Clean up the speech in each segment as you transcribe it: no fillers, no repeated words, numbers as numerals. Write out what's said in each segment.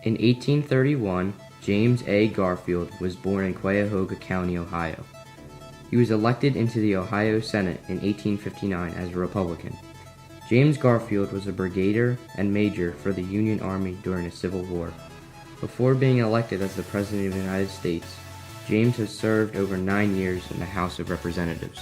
In 1831, James A. Garfield was born in Cuyahoga County, Ohio. He was elected into the Ohio Senate in 1859 as a Republican. James Garfield was a brigadier and major for the Union Army during the Civil War. Before being elected as the President of the United States, James has served over 9 years in the House of Representatives.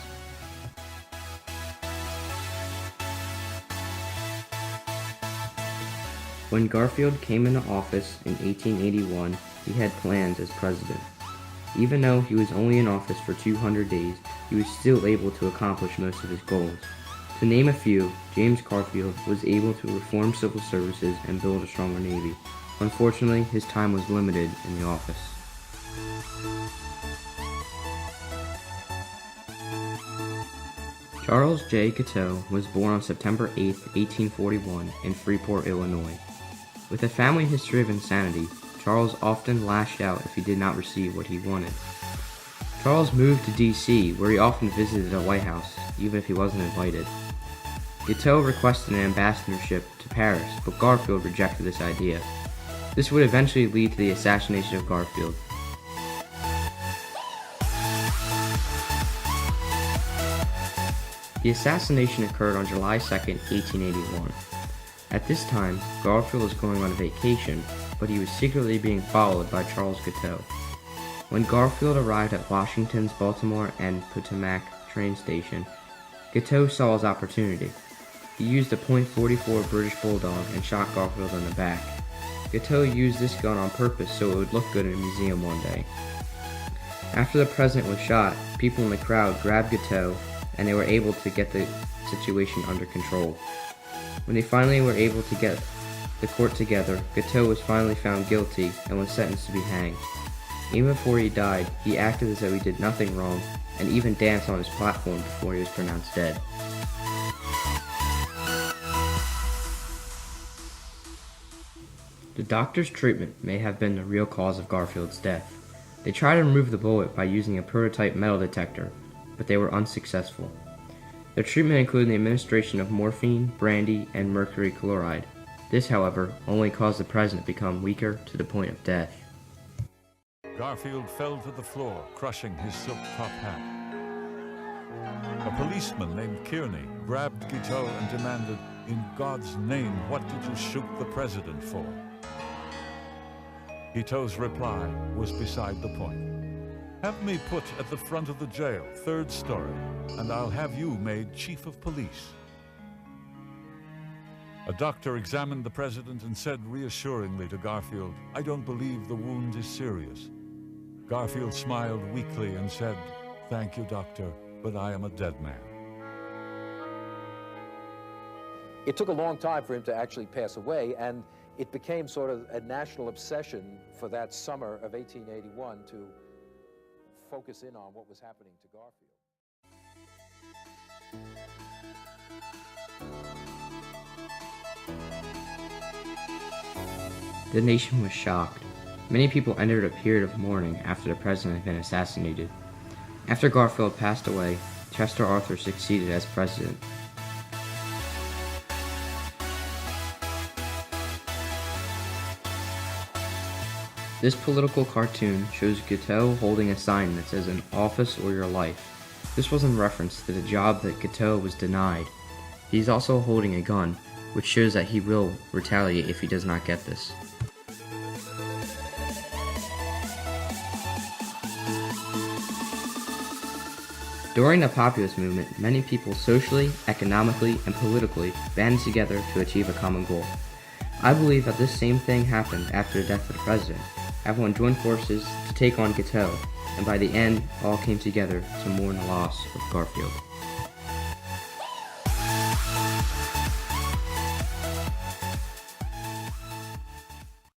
When Garfield came into office in 1881, he had plans as president. Even though he was only in office for 200 days, he was still able to accomplish most of his goals. To name a few, James Garfield was able to reform civil services and build a stronger Navy. Unfortunately, his time was limited in the office. Charles J. Guiteau was born on September 8, 1841 in Freeport, Illinois. With a family history of insanity, Charles often lashed out if he did not receive what he wanted. Charles moved to D.C., where he often visited the White House, even if he wasn't invited. Guiteau requested an ambassadorship to Paris, but Garfield rejected this idea. This would eventually lead to the assassination of Garfield. The assassination occurred on July 2, 1881. At this time, Garfield was going on a vacation, but he was secretly being followed by Charles Guiteau. When Garfield arrived at Washington's Baltimore and Potomac train station, Guiteau saw his opportunity. He used a .44 British Bulldog and shot Garfield in the back. Guiteau used this gun on purpose so it would look good in a museum one day. After the president was shot, people in the crowd grabbed Guiteau and they were able to get the situation under control. When they finally were able to get the court together, Guiteau was finally found guilty and was sentenced to be hanged. Even before he died, he acted as though he did nothing wrong and even danced on his platform before he was pronounced dead. The doctor's treatment may have been the real cause of Garfield's death. They tried to remove the bullet by using a prototype metal detector, but they were unsuccessful. Their treatment included the administration of morphine, brandy, and mercury chloride. This, however, only caused the president to become weaker to the point of death. Garfield fell to the floor, crushing his silk top hat. A policeman named Kearney grabbed Guiteau and demanded, "In God's name, what did you shoot the president for?" Guiteau's reply was beside the point. "Have me put at the front of the jail, 3rd story, and I'll have you made chief of police." A doctor examined the president and said reassuringly to Garfield, "I don't believe the wound is serious." Garfield smiled weakly and said, "Thank you, doctor, but I am a dead man." It took a long time for him to actually pass away, and it became sort of a national obsession for that summer of 1881 to focus in on what was happening to Garfield. The nation was shocked. Many people entered a period of mourning after the president had been assassinated. After Garfield passed away, Chester Arthur succeeded as president. This political cartoon shows Guiteau holding a sign that says "An office or your life." This was in reference to the job that Guiteau was denied. He's also holding a gun, which shows that he will retaliate if he does not get this. During the populist movement, many people socially, economically, and politically banded together to achieve a common goal. I believe that this same thing happened after the death of the president. Everyone joined forces to take on Guiteau, and by the end, all came together to mourn the loss of Garfield.